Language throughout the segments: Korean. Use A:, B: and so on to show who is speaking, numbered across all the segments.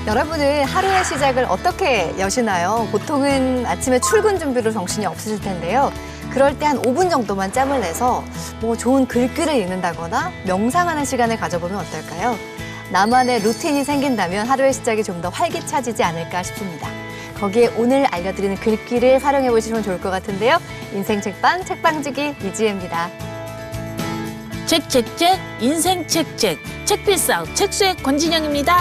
A: 여러분은 하루의 시작을 어떻게 여시나요? 보통은 아침에 출근 준비로 정신이 없으실 텐데요. 그럴 때 한 5분 정도만 짬을 내서 뭐 좋은 글귀를 읽는다거나 명상하는 시간을 가져보면 어떨까요? 나만의 루틴이 생긴다면 하루의 시작이 좀 더 활기차지지 않을까 싶습니다. 거기에 오늘 알려드리는 글귀를 활용해 보시면 좋을 것 같은데요. 인생 책방 책방지기 이지혜입니다.
B: 책책책 인생 책책 책필상 책수의 권진영입니다.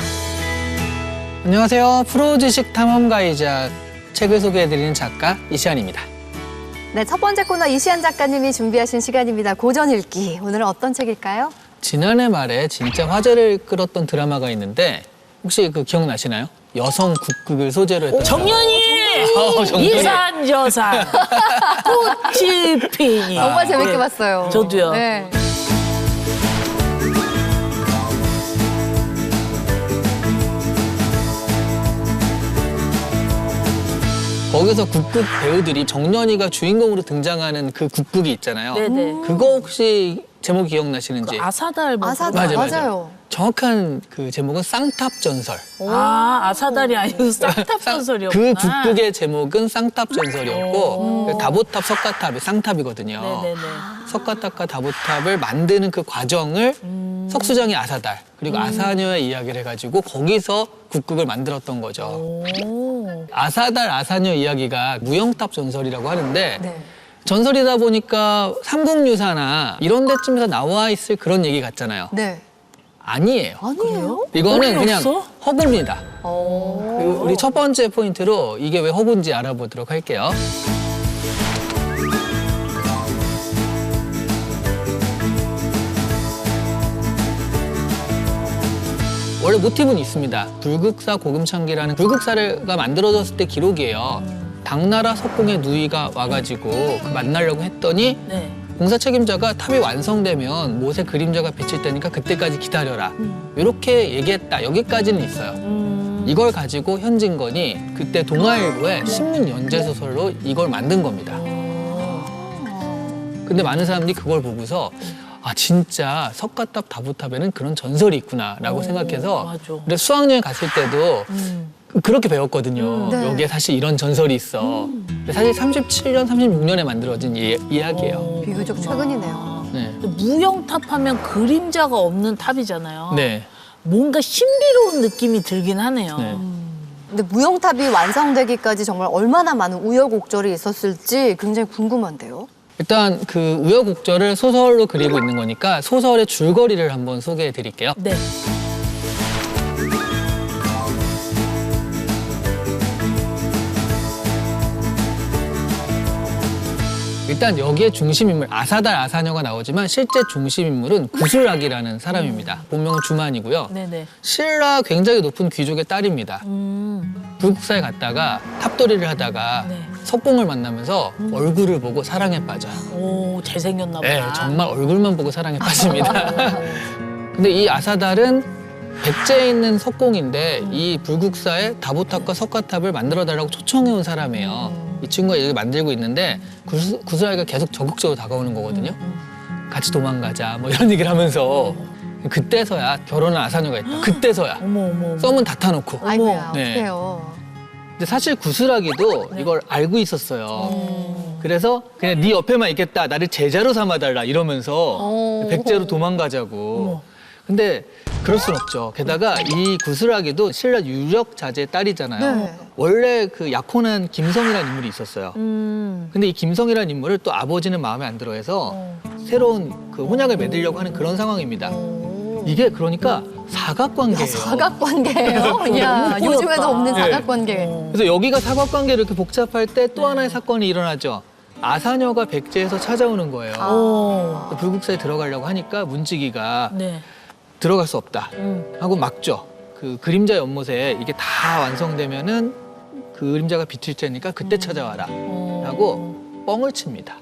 C: 안녕하세요. 프로지식 탐험가이자 책을 소개해드리는 작가 이시안입니다.
A: 네, 첫 번째 코너 이시안 작가님이 준비하신 시간입니다. 고전 읽기. 오늘은 어떤 책일까요?
C: 지난해 말에 진짜 화제를 끌었던 드라마가 있는데 혹시 그 기억나시나요? 여성 국극을 소재로 했던
B: 정연이
C: 정연이.
B: 이산저산 꽃이 피니
A: 정말 재밌게 봤어요.
B: 저도요.
A: 네.
C: 거기서 국극 배우들이 정연이가 주인공으로 등장하는 그 국극이 있잖아요.
B: 네네.
C: 그거 혹시 제목 기억나시는지?
B: 그 아사달 뭐
A: 아사달.
B: 그런 거.
A: 맞아요.
C: 정확한 그 제목은 쌍탑전설.
B: 아사달이 아니고 쌍탑전설이었구나.
C: 그 국극의 제목은 쌍탑전설이었고 다보탑, 석가탑이 쌍탑이거든요.
B: 네네네.
C: 석가탑과 다보탑을 만드는 그 과정을 석수장이 아사달 그리고 아사녀의 이야기를 해가지고 거기서 국극을 만들었던 거죠.
B: 오.
C: 아사달, 아사녀 이야기가 무영탑 전설이라고 하는데
A: 네.
C: 전설이다 보니까 삼국유사나 이런 데쯤에서 나와 있을 그런 얘기 같잖아요.
A: 네.
C: 아니에요.
A: 아니에요?
C: 이거는 그냥
B: 없어?
C: 허구입니다.
A: 오.
C: 그리고 우리 첫 번째 포인트로 이게 왜 허구인지 알아보도록 할게요. 원래 모티브는 있습니다. 불국사 고금창기라는 불국사가 만들어졌을 때 기록이에요. 당나라 석공의 누이가 와가지고 그 만나려고 했더니
B: 네.
C: 공사 책임자가 탑이 완성되면 못에 그림자가 비칠 테니까 그때까지 기다려라. 이렇게 얘기했다. 여기까지는 있어요. 이걸 가지고 현진건이 그때 동아일보의 신문 연재소설로 이걸 만든 겁니다. 근데 많은 사람들이 그걸 보고서 아 진짜 석가탑, 다보탑에는 그런 전설이 있구나라고 생각해서
B: 맞아.
C: 근데 수학여행 갔을 때도 그렇게 배웠거든요.
A: 네.
C: 여기에 사실 이런 전설이 있어. 근데 사실 37년, 36년에 만들어진 이야기예요.
A: 비교적 최근이네요.
C: 네.
B: 무영탑 하면 그림자가 없는 탑이잖아요.
C: 네.
B: 뭔가 신비로운 느낌이 들긴 하네요.
C: 네.
A: 근데 무영탑이 완성되기까지 정말 얼마나 많은 우여곡절이 있었을지 굉장히 궁금한데요.
C: 일단 그 우여곡절을 소설로 그리고 있는 거니까 소설의 줄거리를 한번 소개해 드릴게요.
B: 네.
C: 일단 여기에 중심인물 아사달, 아사녀가 나오지만 실제 중심인물은 구슬락이라는 사람입니다. 본명은 주만이고요.
B: 네네.
C: 신라 굉장히 높은 귀족의 딸입니다. 불국사에 갔다가 탑돌이를 하다가
B: 네.
C: 석공을 만나면서 얼굴을 보고 사랑에 빠져요.
B: 오, 잘생겼나 보다.
C: 네, 정말 얼굴만 보고 사랑에 빠집니다. 근데 이 아사달은 백제에 있는 석공인데 이 불국사에 다보탑과 석가탑을 만들어달라고 초청해온 사람이에요. 이 친구가 이걸 만들고 있는데 구슬라이가 계속 적극적으로 다가오는 거거든요. 같이 도망가자 뭐 이런 얘기를 하면서 그때서야 결혼한 아사녀가 있다. 그때서야
B: 어머.
C: 썸은 다 타놓고.
A: 아이고야,
C: 네.
A: 어떡해요.
C: 근데 사실 구슬라기도 이걸 알고 있었어요. 그래서 그냥 네 옆에만 있겠다. 나를 제자로 삼아달라 이러면서 백제로 도망가자고. 근데 그럴 순 없죠. 게다가 이 구슬라기도 신라 유력 자제의 딸이잖아요.
A: 네.
C: 원래 그 약혼한 김성이라는 인물이 있었어요. 근데 이 김성이라는 인물을 또 아버지는 마음에 안 들어해서 새로운 그 혼약을 맺으려고 하는 그런 상황입니다. 이게 그러니까 사각관계예요.
A: 사각관계예요? 이야,
B: 너무
A: 요즘에도
B: 꼬였다.
A: 없는
C: 네.
A: 사각관계.
C: 그래서 여기가 사각관계로 이렇게 복잡할 때 또 하나의 사건이 일어나죠. 아사녀가 백제에서 찾아오는 거예요.
B: 오.
C: 불국사에 들어가려고 하니까 문지기가
B: 네.
C: 들어갈 수 없다 하고 막죠. 그 그림자 연못에 이게 다 완성되면은 그 그림자가 비칠 테니까 그때 찾아와라 라고 뻥을 칩니다.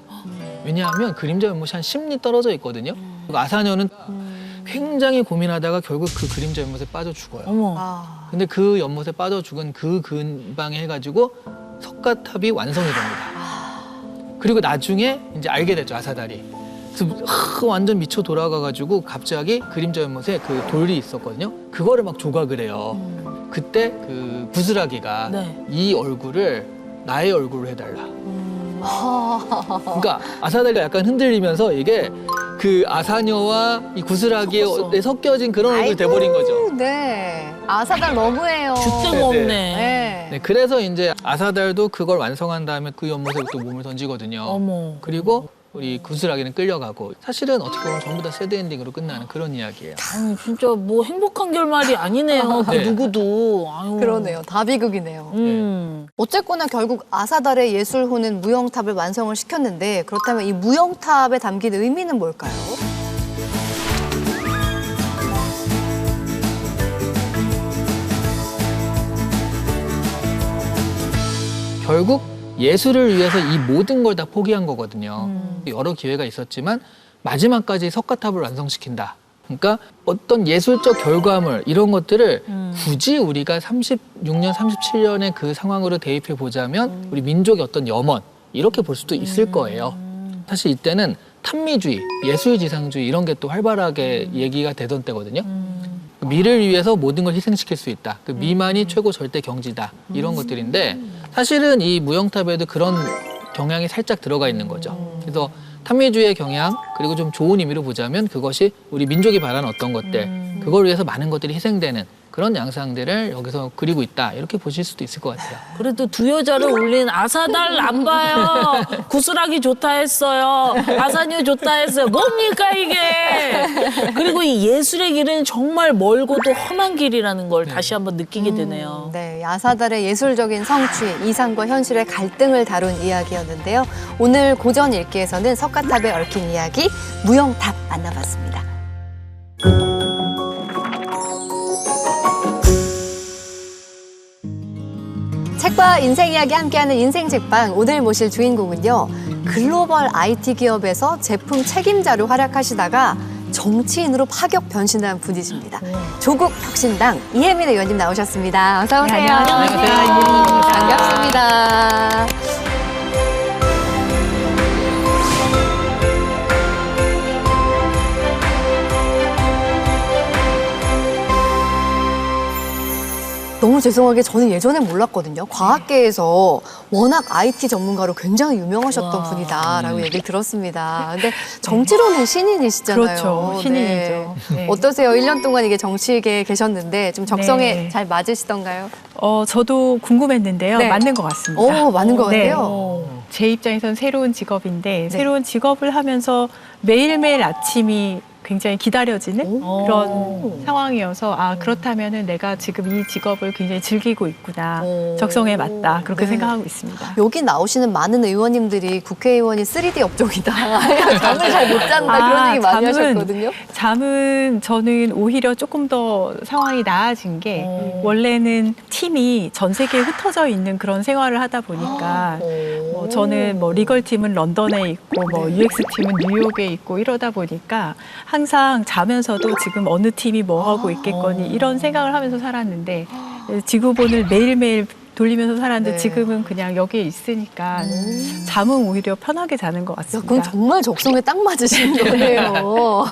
C: 왜냐하면 그림자 연못이 한 10리 떨어져 있거든요. 아사녀는 굉장히 고민하다가 결국 그 그림자 연못에 빠져 죽어요.
B: 어머.
A: 아,
C: 근데 그 연못에 빠져 죽은 그 근방에 해가지고 석가탑이 완성이 됩니다. 그리고 나중에 이제 알게 됐죠, 아사달이. 그래서 완전 미쳐 돌아가가지고 갑자기 그림자 연못에 그 돌이 있었거든요. 그거를 막 조각을 해요. 그때 그 구슬하기가
B: 네.
C: 이 얼굴을 나의 얼굴로 해달라. 그러니까 아사다리가 약간 흔들리면서 이게 그 아사녀와 이 구슬하기에
B: 섞었어.
C: 섞여진 그런 얼굴이 돼버린 거죠.
A: 네. 아사달 너무해요.
B: 주택 없네.
A: 네.
C: 네, 그래서 이제 아사달도 그걸 완성한 다음에 그 연못에 또 몸을 던지거든요.
B: 어머.
C: 그리고 우리 구슬하기는 끌려가고 사실은 어떻게 보면 전부 다 새드 엔딩으로 끝나는 그런 이야기예요.
B: 아니, 진짜 뭐 행복한 결말이 아니네요. 그
C: 네.
B: 누구도. 아유.
A: 그러네요. 다 비극이네요. 어쨌거나 결국 아사달의 예술호는 무영탑을 완성을 시켰는데 그렇다면 이 무영탑에 담긴 의미는 뭘까요?
C: 결국 예술을 위해서 이 모든 걸 다 포기한 거거든요. 여러 기회가 있었지만 마지막까지 석가탑을 완성시킨다. 그러니까 어떤 예술적 결과물 이런 것들을 굳이 우리가 36년, 37년의 그 상황으로 대입해 보자면 우리 민족의 어떤 염원 이렇게 볼 수도 있을 거예요. 사실 이때는 탐미주의, 예술지상주의 이런 게 또 활발하게 얘기가 되던 때거든요. 미를 위해서 모든 걸 희생시킬 수 있다. 그 미만이 최고 절대 경지다. 이런 것들인데 사실은 이 무영탑에도 그런 경향이 살짝 들어가 있는 거죠. 그래서 탐미주의의 경향 그리고 좀 좋은 의미로 보자면 그것이 우리 민족이 바라는 어떤 것들 그걸 위해서 많은 것들이 희생되는 그런 양상들을 여기서 그리고 있다. 이렇게 보실 수도 있을 것 같아요.
B: 그래도 두 여자를 올린 아사달 안 봐요. 구슬하기 좋다 했어요. 아사녀 좋다 했어요. 뭡니까 이게. 그리고 이 예술의 길은 정말 멀고도 험한 길이라는 걸 다시 한번 느끼게 되네요.
A: 네, 아사달의 예술적인 성취, 이상과 현실의 갈등을 다룬 이야기였는데요. 오늘 고전 읽기에서는 석가탑에 얽힌 이야기 무영탑 만나봤습니다. 책과 인생 이야기 함께하는 인생 책방 오늘 모실 주인공은요. 글로벌 IT 기업에서 제품 책임자로 활약하시다가 정치인으로 파격 변신한 분이십니다. 조국 혁신당 이혜민 의원님 나오셨습니다. 어서 오세요.
D: 네,
C: 안녕하세요.
A: 반갑습니다. 너무 죄송하게 저는 예전에 몰랐거든요. 과학계에서 워낙 IT 전문가로 굉장히 유명하셨던
B: 와.
A: 분이다라고 얘기를 들었습니다. 근데 정치로는 신인이시잖아요.
D: 그렇죠. 신인이죠. 네.
A: 어떠세요? 1년 동안 이게 정치계에 계셨는데 좀 적성에
D: 네.
A: 잘 맞으시던가요?
D: 저도 궁금했는데요.
A: 네.
D: 맞는 것 같습니다.
A: 오, 맞는 것
D: 네.
A: 같아요.
D: 제 입장에선 새로운 직업인데
A: 네.
D: 새로운 직업을 하면서 매일매일 아침이 굉장히 기다려지는
B: 오.
D: 그런 상황이어서 그렇다면은 내가 지금 이 직업을 굉장히 즐기고 있구나.
A: 오.
D: 적성에 맞다. 그렇게
A: 네.
D: 생각하고 있습니다.
A: 여기 나오시는 많은 의원님들이 국회의원이 3D 업종이다. 잠을 잘 못 잔다. 그런 얘기 많이 하셨거든요.
D: 잠은 저는 오히려 조금 더 상황이 나아진 게 원래는 팀이 전 세계에 흩어져 있는 그런 생활을 하다 보니까 저는 뭐 리걸 팀은 런던에 있고 뭐 UX 팀은 뉴욕에 있고 이러다 보니까 항상 자면서도 지금 어느 팀이 뭐 하고 있겠거니 이런 생각을 하면서 살았는데 지구본을 매일매일 돌리면서 살았는데
A: 네.
D: 지금은 그냥 여기에 있으니까 잠은 오히려 편하게 자는 것
A: 야,
D: 같습니다.
A: 그건 정말 적성에 딱 맞으신 거예요.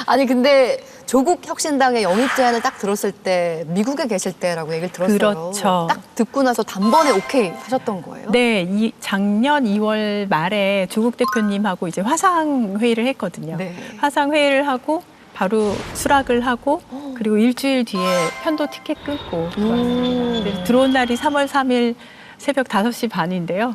A: 아니 근데 조국 혁신당의 영입 제안을 딱 들었을 때 미국에 계실 때라고 얘기를 들었어요.
D: 그렇죠.
A: 딱 듣고 나서 단번에 오케이 하셨던 거예요?
D: 네, 작년 2월 말에 조국 대표님하고 이제 화상 회의를 했거든요.
A: 네.
D: 화상 회의를 하고 바로 수락을 하고 그리고 일주일 뒤에 편도 티켓 끊고 들어왔습니다. 그래서 들어온 날이 3월 3일 새벽 5시 반인데요.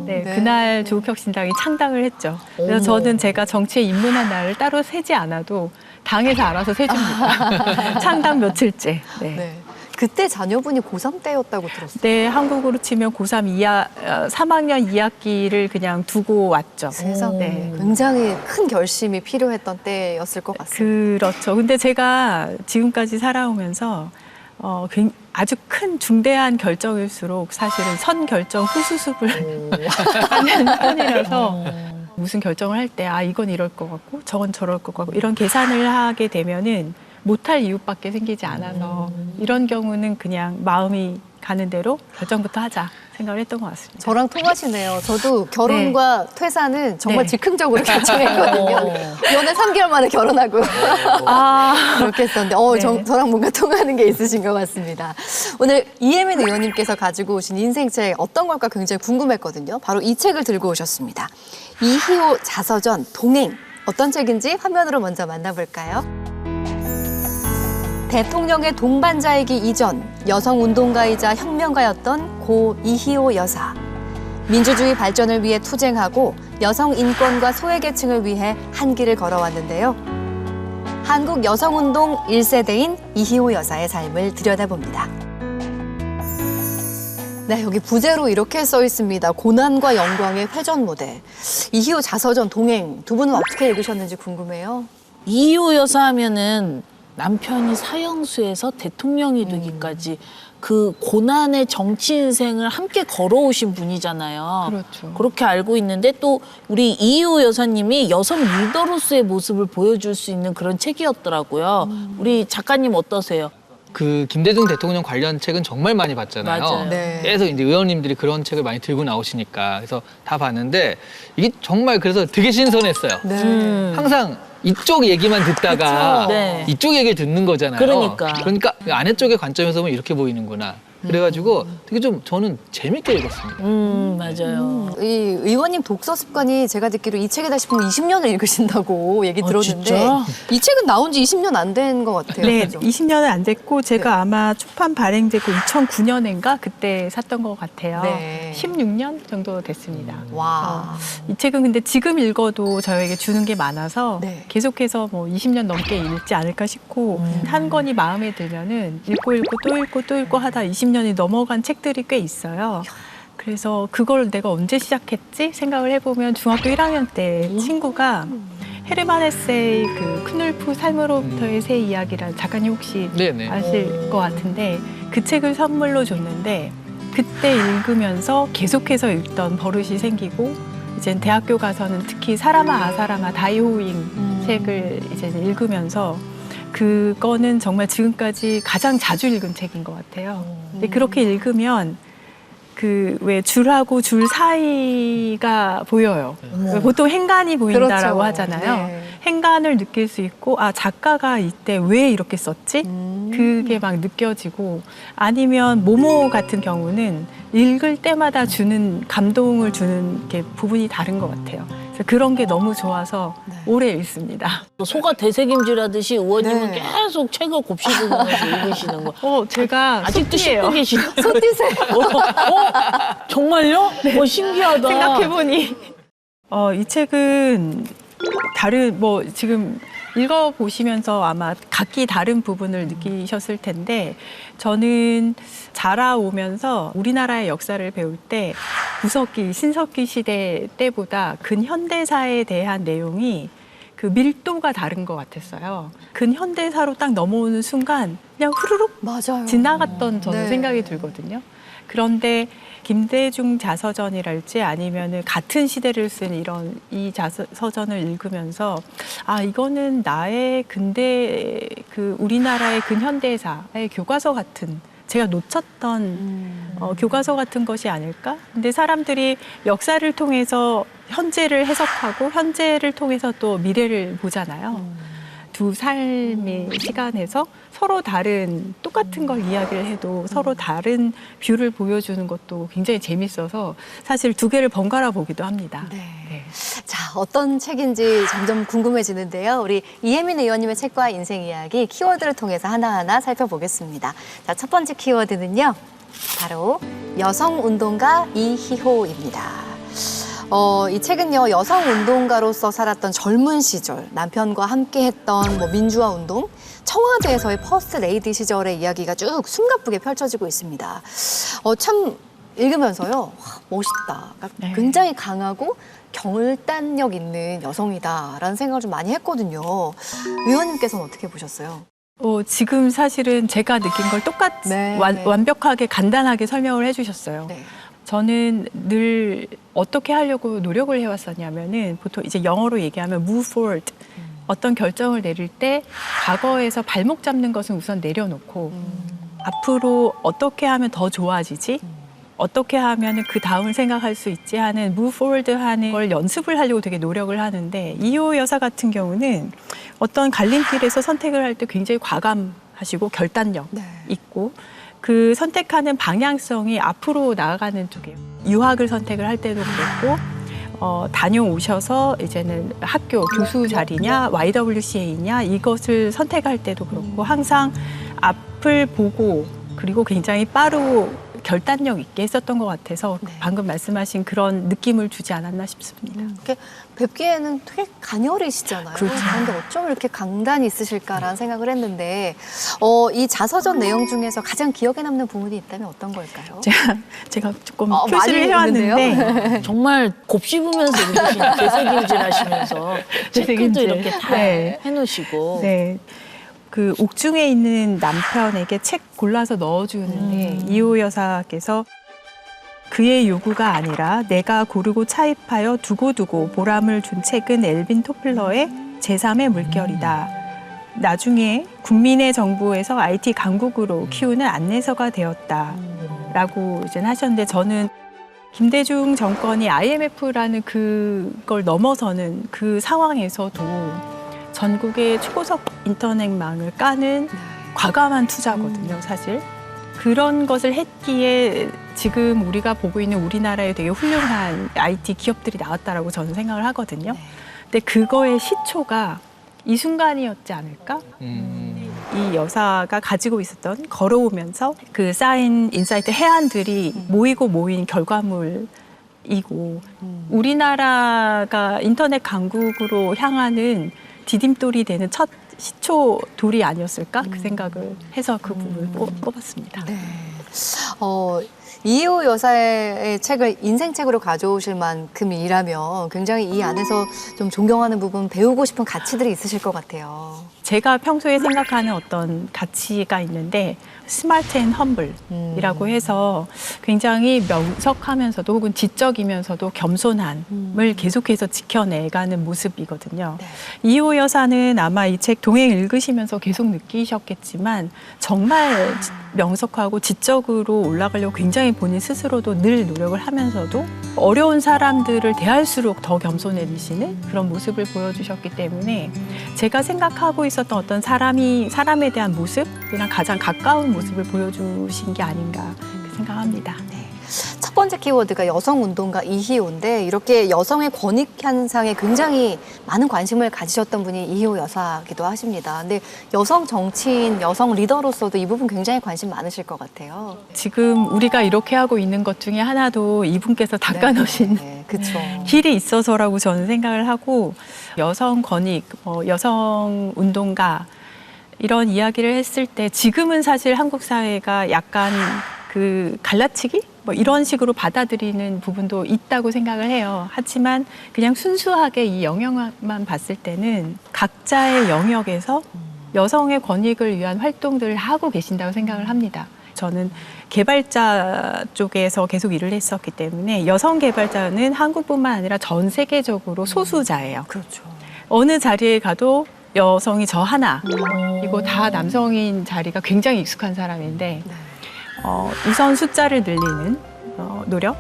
D: 네,
A: 네.
D: 그날 조국혁신당이 창당을 했죠. 그래서 저는 제가 정치에 입문한 날을 따로 세지 않아도 당에서 알아서 세줍니다. 창당 며칠째. 네.
A: 네. 그때 자녀분이 고3 때였다고 들었어요.
D: 네, 한국으로 치면 고3 3학년 2학기를 그냥 두고 왔죠.
A: 세상에
D: 네.
A: 굉장히 큰 결심이 필요했던 때였을 것 같습니다.
D: 그렇죠. 근데 제가 지금까지 살아오면서 아주 큰 중대한 결정일수록 사실은 선결정 후수습을 하는 편이라서 무슨 결정을 할 때 이건 이럴 것 같고 저건 저럴 것 같고 이런 계산을 하게 되면은 못할 이유밖에 생기지 않아서 이런 경우는 그냥 마음이 가는 대로 결정부터 하자 생각을 했던 것 같습니다.
A: 저랑 통하시네요. 저도 결혼과 퇴사는 정말
D: 네.
A: 즉흥적으로 결정했거든요. 연애 3개월 만에 결혼하고 그렇게 했었는데
D: 네.
A: 저랑 뭔가 통하는 게 있으신 것 같습니다. 오늘 이혜민 의원님께서 가지고 오신 인생책 어떤 걸까 굉장히 궁금했거든요. 바로 이 책을 들고 오셨습니다. 이희호 자서전 동행. 어떤 책인지 화면으로 먼저 만나볼까요? 대통령의 동반자이기 이전 여성운동가이자 혁명가였던 고 이희호 여사. 민주주의 발전을 위해 투쟁하고 여성 인권과 소외계층을 위해 한 길을 걸어왔는데요. 한국 여성운동 1세대인 이희호 여사의 삶을 들여다봅니다. 네, 여기 부제로 이렇게 써 있습니다. 고난과 영광의 회전 모델. 이희호 자서전 동행. 두 분은 어떻게 읽으셨는지 궁금해요.
B: 이희호 여사 하면은 남편이 사형수에서 대통령이 되기까지 그 고난의 정치 인생을 함께 걸어오신 분이잖아요.
D: 그렇죠.
B: 그렇게 알고 있는데 또 우리 이희호 여사님이 여성 리더로서의 모습을 보여줄 수 있는 그런 책이었더라고요. 우리 작가님 어떠세요?
C: 그 김대중 대통령 관련 책은 정말 많이 봤잖아요.
B: 맞아요.
A: 네.
C: 계속 이제 의원님들이 그런 책을 많이 들고 나오시니까 그래서 다 봤는데 이게 정말 그래서 되게 신선했어요.
A: 네.
C: 항상 이쪽 얘기만 듣다가
B: 그쵸. 네.
C: 이쪽 얘기를 듣는 거잖아요.
B: 그러니까.
C: 아내 쪽의 관점에서 보면 이렇게 보이는구나. 그래가지고 되게 좀 저는 재밌게 읽었습니다.
B: 맞아요.
A: 이 의원님 독서 습관이 제가 듣기로 이 책이다 싶으면 20년을 읽으신다고 얘기 들었는데
B: 진짜?
A: 이 책은 나온 지 20년 안 된 것 같아요.
D: 네,
A: 그죠?
D: 20년은 안 됐고 제가
A: 네.
D: 아마 초판 발행되고 2009년인가 그때 샀던 것 같아요.
A: 네.
D: 16년 정도 됐습니다.
A: 와.
D: 이 책은 근데 지금 읽어도 저에게 주는 게 많아서
A: 네.
D: 계속해서 뭐 20년 넘게 읽지 않을까 싶고 한 권이 마음에 들면은 읽고 또 읽고 또 읽고 하다 20년이 넘어간 책들이 꽤 있어요. 그래서 그걸 내가 언제 시작했지 생각을 해보면 중학교 1학년 때 친구가 헤르만 헤세의 그 크눌프 삶으로부터의 새 이야기라는 작가님 혹시
C: 네네.
D: 아실 것 같은데 그 책을 선물로 줬는데 그때 읽으면서 계속해서 읽던 버릇이 생기고 이제 대학교 가서는 특히 사라마 아사라마 다이호잉 책을 이제 읽으면서 그거는 정말 지금까지 가장 자주 읽은 책인 것 같아요. 근데 그렇게 읽으면 그 왜 줄하고 줄 사이가 보여요. 보통 행간이 보인다라고
A: 그렇죠.
D: 하잖아요.
A: 네.
D: 행간을 느낄 수 있고 아 작가가 이때 왜 이렇게 썼지? 그게 막 느껴지고 아니면 모모 같은 경우는 읽을 때마다 주는 감동을 주는 게 부분이 다른 것 같아요. 그래서 그런 게 너무 좋아서 오래 읽습니다.
B: 소가 되새김질하듯이 의원님은
A: 네.
B: 계속 책을 곱씹으면서 읽으시는 거.
D: 제가
B: 아직도
D: 소띠예요.
B: 씹고 계시나?
A: 소띠세요.
B: 정말요? 신기하다.
D: 생각해보니 이 책은 다른 뭐 지금 읽어보시면서 아마 각기 다른 부분을 느끼셨을 텐데 저는 자라오면서 우리나라의 역사를 배울 때 구석기, 신석기 시대 때보다 근현대사에 대한 내용이 그 밀도가 다른 것 같았어요. 근현대사로 딱 넘어오는 순간 그냥 후루룩
A: 맞아요.
D: 지나갔던 저는
A: 네.
D: 생각이 들거든요. 그런데 김대중 자서전이랄지 아니면은 같은 시대를 쓴 이런 이 자서전을 읽으면서 아 이거는 나의 근대 그 우리나라의 근현대사의 교과서 같은 제가 놓쳤던 교과서 같은 것이 아닐까? 근데 사람들이 역사를 통해서 현재를 해석하고 현재를 통해서 또 미래를 보잖아요. 두 삶의 시간에서 서로 다른 똑같은 걸 이야기를 해도 서로 다른 뷰를 보여주는 것도 굉장히 재밌어서 사실 두 개를 번갈아 보기도 합니다.
A: 네.
D: 네.
A: 자, 어떤 책인지 점점 궁금해지는데요. 우리 이혜민 의원님의 책과 인생 이야기 키워드를 통해서 하나하나 살펴보겠습니다. 자, 첫 번째 키워드는요. 바로 여성운동가 이희호입니다. 이 책은요, 여성운동가로서 살았던 젊은 시절, 남편과 함께했던 뭐 민주화 운동, 청와대에서의 퍼스트 레이디 시절의 이야기가 쭉 숨가쁘게 펼쳐지고 있습니다. 참 읽으면서요, 와, 멋있다. 그러니까
D: 네.
A: 굉장히 강하고 결단력 있는 여성이다라는 생각을 좀 많이 했거든요. 의원님께서는 어떻게 보셨어요?
D: 지금 사실은 제가 느낀 걸 똑같이
A: 네.
D: 완벽하게 간단하게 설명을 해주셨어요.
A: 네.
D: 저는 늘 어떻게 하려고 노력을 해왔었냐면은 보통 이제 영어로 얘기하면 move forward. 어떤 결정을 내릴 때 과거에서 발목 잡는 것은 우선 내려놓고 앞으로 어떻게 하면 더 좋아지지? 어떻게 하면 그 다음을 생각할 수 있지 하는 move forward 하는 걸 연습을 하려고 되게 노력을 하는데 이호 여사 같은 경우는 어떤 갈림길에서 선택을 할 때 굉장히 과감하시고 결단력
A: 네.
D: 있고 그 선택하는 방향성이 앞으로 나아가는 쪽이에요. 유학을 선택을 할 때도 그랬고 다녀오셔서 이제는 학교 교수 자리냐 YWCA냐 이것을 선택할 때도 그렇고 항상 앞을 보고 그리고 굉장히 빠르고 결단력 있게 했었던 것 같아서
A: 네.
D: 방금 말씀하신 그런 느낌을 주지 않았나 싶습니다.
A: 이렇게 뵙기에는 되게 가녀리시잖아요.
D: 그렇죠.
A: 그런데 어쩜 이렇게 강단이 있으실까라는 생각을 했는데 이 자서전 내용 중에서 가장 기억에 남는 부분이 있다면 어떤 걸까요?
D: 제가 조금
A: 많이
D: 표시를 해왔는데
B: 정말 곱씹으면서 읽으시는 되새김질 하시면서 체크도
D: 되새김질.
B: 이렇게 다
D: 네.
B: 해놓으시고.
D: 네. 그 옥중에 있는 남편에게 책 골라서 넣어주는데 이호 여사께서 그의 요구가 아니라 내가 고르고 차입하여 두고두고 보람을 준 책은 엘빈 토플러의 제3의 물결이다. 나중에 국민의 정부에서 IT 강국으로 키우는 안내서가 되었다. 라고 이제 하셨는데 저는 김대중 정권이 IMF라는 그걸 넘어서는 그 상황에서도 전국의 초고속 인터넷망을 까는 과감한 투자거든요, 사실. 그런 것을 했기에 지금 우리가 보고 있는 우리나라에 되게 훌륭한 IT 기업들이 나왔다라고 저는 생각을 하거든요. 근데 그거의 시초가 이 순간이었지 않을까? 이 여사가 가지고 있었던 걸어오면서 그 쌓인 인사이트 해안들이 모인 결과물이고 우리나라가 인터넷 강국으로 향하는 디딤돌이 되는 첫 시초 돌이 아니었을까? 그 생각을 해서 그 부분을 뽑았습니다.
A: 네. 이호 여사의 책을 인생책으로 가져오실 만큼이라면 굉장히 이 안에서 좀 존경하는 부분, 배우고 싶은 가치들이 있으실 것 같아요.
D: 제가 평소에 생각하는 어떤 가치가 있는데 스마트 앤 험블이라고 해서 굉장히 명석하면서도 혹은 지적이면서도 겸손함을 계속해서 지켜내가는 모습이거든요.
A: 네.
D: 이호 여사는 아마 이 책 동행 읽으시면서 계속 느끼셨겠지만 정말 명석하고 지적으로 올라가려고 굉장히 본인 스스로도 늘 노력을 하면서도 어려운 사람들을 대할수록 더 겸손해지시는 그런 모습을 보여주셨기 때문에 제가 생각하고 있었던 어떤 사람에 대한 모습이랑 가장 가까운 모습을 보여주신 게 아닌가 생각합니다.
A: 첫 번째 키워드가 여성운동가 이희호인데 이렇게 여성의 권익 현상에 굉장히 많은 관심을 가지셨던 분이 이희호 여사기도 하십니다. 근데 여성 정치인, 여성 리더로서도 이 부분 굉장히 관심 많으실 것 같아요.
D: 지금 우리가 이렇게 하고 있는 것 중에 하나도 이분께서 닦아놓으신
A: 네, 그렇죠.
D: 길이 있어서라고 저는 생각을 하고 여성 권익, 여성 운동가 이런 이야기를 했을 때 지금은 사실 한국 사회가 약간 그 갈라치기? 뭐 이런 식으로 받아들이는 부분도 있다고 생각을 해요. 하지만 그냥 순수하게 이 영역만 봤을 때는 각자의 영역에서 여성의 권익을 위한 활동들을 하고 계신다고 생각을 합니다. 저는 개발자 쪽에서 계속 일을 했었기 때문에 여성 개발자는 한국뿐만 아니라 전 세계적으로 소수자예요.
A: 그렇죠.
D: 어느 자리에 가도 여성이 저 하나, 이거 다 남성인 자리가 굉장히 익숙한 사람인데 우선 숫자를 늘리는 노력.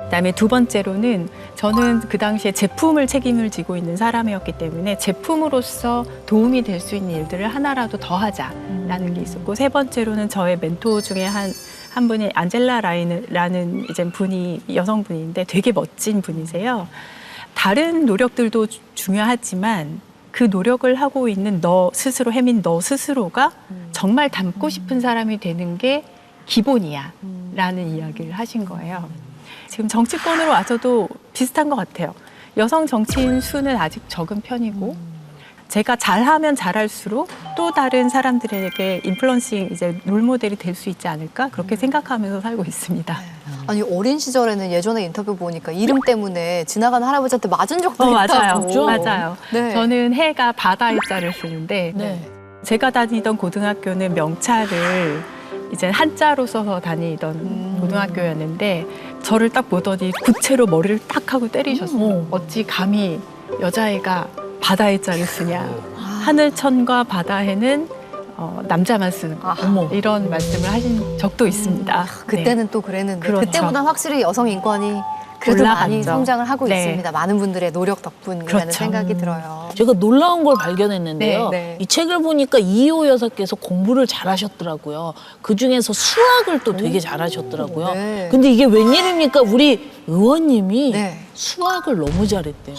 D: 그다음에 두 번째로는 저는 그 당시에 제품을 책임을 지고 있는 사람이었기 때문에 제품으로서 도움이 될 수 있는 일들을 하나라도 더 하자라는 게 있었고 세 번째로는 저의 멘토 중에 한 분이 안젤라 라인이라는 이제 분이 여성분인데 되게 멋진 분이세요. 다른 노력들도 중요하지만 그 노력을 하고 있는 너 스스로 혜민 너 스스로가 정말 닮고 싶은 사람이 되는 게 기본이야 라는 이야기를 하신 거예요. 지금 정치권으로 와서도 비슷한 것 같아요. 여성 정치인 수는 아직 적은 편이고 제가 잘하면 잘할수록 또 다른 사람들에게 인플루언싱 이제 롤모델이 될 수 있지 않을까 그렇게 생각하면서 살고 있습니다.
A: 아니 어린 시절에는 예전에 인터뷰 보니까 이름 때문에 지나가는 할아버지한테 맞은 적도
D: 맞아요.
A: 있다고.
D: 맞아요.
A: 네.
D: 저는 해가 바다의 자를 쓰는데
B: 네.
D: 제가 다니던 고등학교는 명찰을 이제 한자로 써서 다니던 고등학교였는데 저를 딱 보더니 구체로 머리를 딱 하고 때리셨어요. 어찌 감히 여자애가 바다의 자를 쓰냐. 하늘천과 바다에는 남자만 쓰는 거. 이런 말씀을 하신 적도 있습니다.
A: 그때는 또 그랬는데
D: 그렇죠.
A: 그때보다 확실히 여성 인권이 그래도 많이
D: 올라갔죠.
A: 성장을 하고
D: 네.
A: 있습니다. 많은 분들의 노력 덕분이라는
D: 그렇죠.
A: 생각이 들어요.
B: 제가 놀라운 걸 발견했는데요.
A: 네, 네.
B: 이 책을 보니까 이호 여사께서 공부를 잘하셨더라고요. 그 중에서 수학을 또 되게 잘하셨더라고요.
A: 네.
B: 근데 이게 웬일입니까? 우리 의원님이
A: 네.
B: 수학을 너무 잘했대요.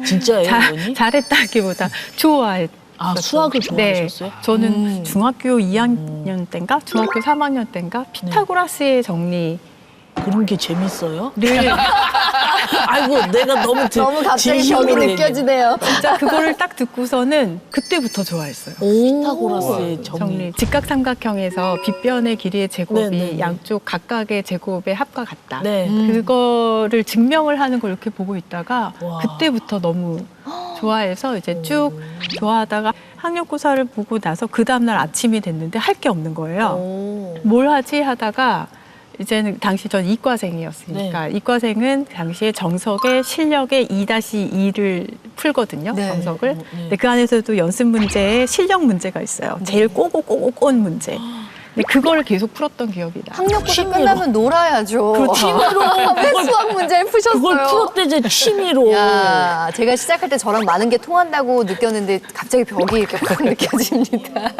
B: 진짜예요, 의원님?
D: 잘했다기보다 좋아했.
B: 아, 수학을
D: 네,
B: 좋아하셨어요?
D: 저는 중학교 2학년 때인가 중학교 3학년 때인가 피타고라스의 정리
B: 그런 게 재밌어요?
D: 를
B: 아이고, 내가 너무
A: 너무 갑자기
B: 진심으로
A: 벽이
B: 얘기해.
A: 느껴지네요.
D: 진짜 그거를 딱 듣고서는 그때부터 좋아했어요.
B: 피타고라스의 정리.
D: 정리. 직각삼각형에서 빗변의 길이의 제곱이
B: 네, 네, 네.
D: 양쪽 각각의 제곱의 합과 같다.
B: 네.
D: 그거를 증명을 하는 걸 이렇게 보고 있다가
B: 와.
D: 그때부터 너무 좋아해서 이제 쭉 좋아하다가 학력고사를 보고 나서 그 다음날 아침이 됐는데 할 게 없는 거예요. 뭘 하지 하다가 이제는 당시 전 이과생이었으니까 이과생은 당시에 정석의 실력의 2-2를 풀거든요.
A: 네.
D: 정석을. 근데 그 안에서도 연습 문제에 실력 문제가 있어요. 제일 꼬고 꼰 문제. 근데 그걸 계속 풀었던 기억이 나요.
A: 학력고사
B: 취미로.
A: 끝나면 놀아야죠.
D: 그렇죠.
B: 취미로
A: 왜 수학 문제를 푸셨어요?
B: 그걸 풀었대, 제 취미로.
A: 야, 제가 시작할 때 저랑 많은 게 통한다고 느꼈는데 갑자기 벽이 이렇게 확 느껴집니다.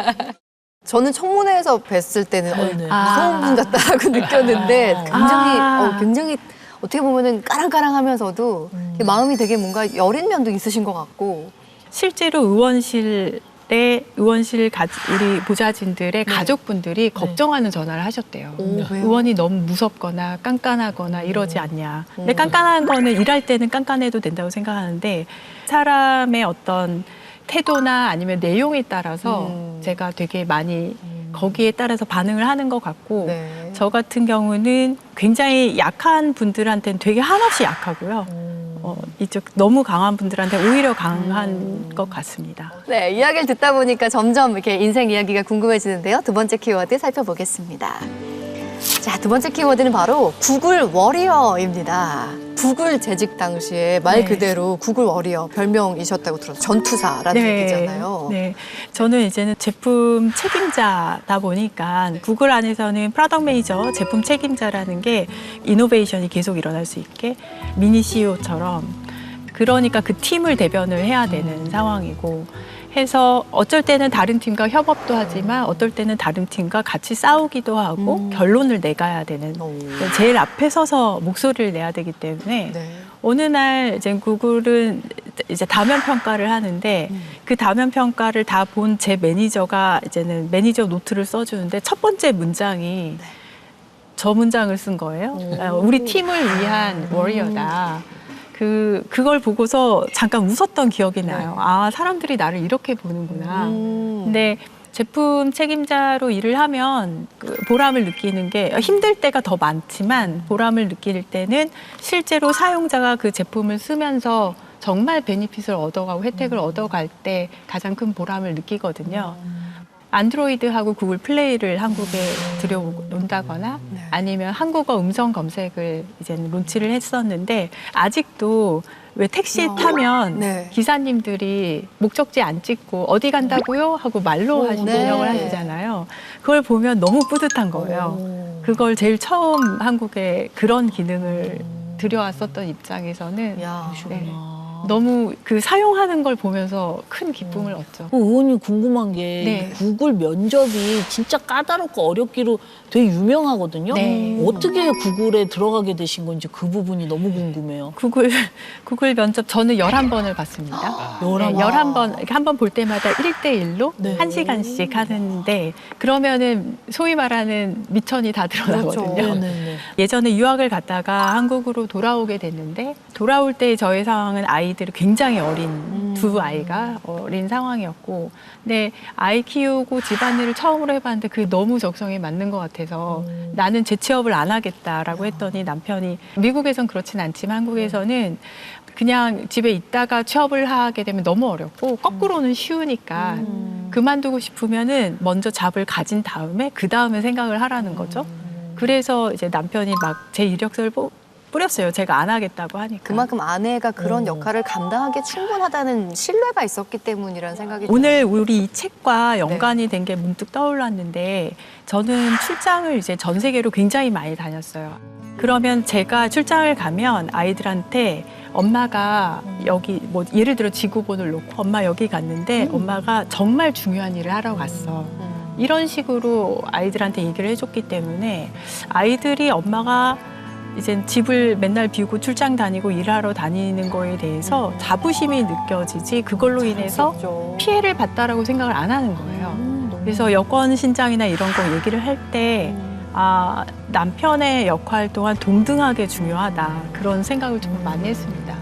A: 저는 청문회에서 뵀을 때는
B: 네네.
A: 무서운 분 같다라고 느꼈는데 굉장히 어떻게 보면은 까랑까랑하면서도 마음이 되게 뭔가 여린 면도 있으신 것 같고.
D: 실제로 우리 보좌진들의 가족분들이 걱정하는 전화를 하셨대요.
A: 왜요?
D: 의원이 너무 무섭거나 깐깐하거나 이러지 않냐. 근데 깐깐한 거는 일할 때는 깐깐해도 된다고 생각하는데 사람의 어떤 태도나 아니면 내용에 따라서 제가 되게 많이 거기에 따라서 반응을 하는 것 같고
A: 네.
D: 저 같은 경우는 굉장히 약한 분들한테는 되게 한없이 약하고요. 이쪽 너무 강한 분들한테 오히려 강한 것 같습니다.
A: 네, 이야기를 듣다 보니까 점점 이렇게 인생 이야기가 궁금해지는데요. 두 번째 키워드 살펴보겠습니다. 자, 두 번째 키워드는 바로 구글 워리어입니다. 구글 재직 당시에 말
D: 네.
A: 그대로 구글 워리어 별명이셨다고 들었어요. 전투사라는 얘기잖아요.
D: 네. 저는 이제는 제품 책임자다 보니까 구글 안에서는 프로덕트 매니저, 제품 책임자라는 게 이노베이션이 계속 일어날 수 있게 미니 CEO처럼 그러니까 그 팀을 대변을 해야 되는 상황이고 해서 어쩔 때는 다른 팀과 협업도 하지만 어떨 때는 다른 팀과 같이 싸우기도 하고 결론을 내가야 되는 제일 앞에 서서 목소리를 내야 되기 때문에
A: 네.
D: 어느 날 이제 구글은 이제 다면 평가를 하는데 그 다면 평가를 다 본 제 매니저가 이제는 매니저 노트를 써주는데 첫 번째 문장이 저 문장을 쓴 거예요. 우리 팀을 위한 워리어다. 그걸 보고서 잠깐 웃었던 기억이 나요. 아, 사람들이 나를 이렇게 보는구나. 근데 제품 책임자로 일을 하면 그 보람을 느끼는 게 힘들 때가 더 많지만 보람을 느낄 때는 실제로 사용자가 그 제품을 쓰면서 정말 베니핏을 얻어가고 혜택을 얻어갈 때 가장 큰 보람을 느끼거든요. 안드로이드하고 구글 플레이를 한국에 들여온다거나 아니면 한국어 음성 검색을 이제는 론치를 했었는데 아직도 왜 택시 타면
A: 네.
D: 기사님들이 목적지 안 찍고 어디 간다고요? 하고 말로 운영을 하시잖아요. 그걸 보면 너무 뿌듯한 거예요. 그걸 제일 처음 한국에 그런 기능을 들여왔었던 입장에서는
A: 야.
D: 네. 너무 그 사용하는 걸 보면서 큰 기쁨을 얻죠.
B: 의원님 궁금한 게
D: 네.
B: 구글 면접이 진짜 까다롭고 어렵기로 되게 유명하거든요.
D: 네.
B: 어떻게 구글에 들어가게 되신 건지 그 부분이 너무 궁금해요.
D: 구글 면접 저는 11번을 봤습니다. 11번, 한 번 볼 때마다 1대1로
B: 네.
D: 1시간씩 하는데 그러면은 소위 말하는 미천이 다 드러나거든요.
A: 그렇죠.
B: 네네네.
D: 예전에 유학을 갔다가 한국으로 돌아오게 됐는데 돌아올 때 저의 상황은 아이들이 굉장히 어린 두 아이가 어린 상황이었고 근데 아이 키우고 집안일을 처음으로 해봤는데 그게 너무 적성에 맞는 것 같아서 나는 재취업을 안 하겠다라고 했더니 남편이 미국에선 그렇진 않지만 한국에서는 그냥 집에 있다가 취업을 하게 되면 너무 어렵고 거꾸로는 쉬우니까 그만두고 싶으면은 먼저 잡을 가진 다음에 그 다음에 생각을 하라는 거죠. 그래서 이제 남편이 막 제 이력서를 뿌렸어요. 제가 안 하겠다고 하니까.
A: 그만큼 아내가 그런 역할을 감당하기에 충분하다는 신뢰가 있었기 때문이라는 생각이
D: 오늘 우리 이 책과 연관이 된 게 문득 떠올랐는데 저는 출장을 이제 전 세계로 굉장히 많이 다녔어요. 그러면 제가 출장을 가면 아이들한테 엄마가 여기 뭐 예를 들어 지구본을 놓고 엄마 여기 갔는데 엄마가 정말 중요한 일을 하러 갔어. 이런 식으로 아이들한테 얘기를 해줬기 때문에 아이들이 엄마가 이제 집을 맨날 비우고 출장 다니고 일하러 다니는 거에 대해서 자부심이 느껴지지 그걸로 인해서 피해를 봤다라고 생각을 안 하는 거예요. 그래서 여권 신장이나 이런 거 얘기를 할 때 아, 남편의 역할 또한 동등하게 중요하다 그런 생각을 좀 많이 했습니다.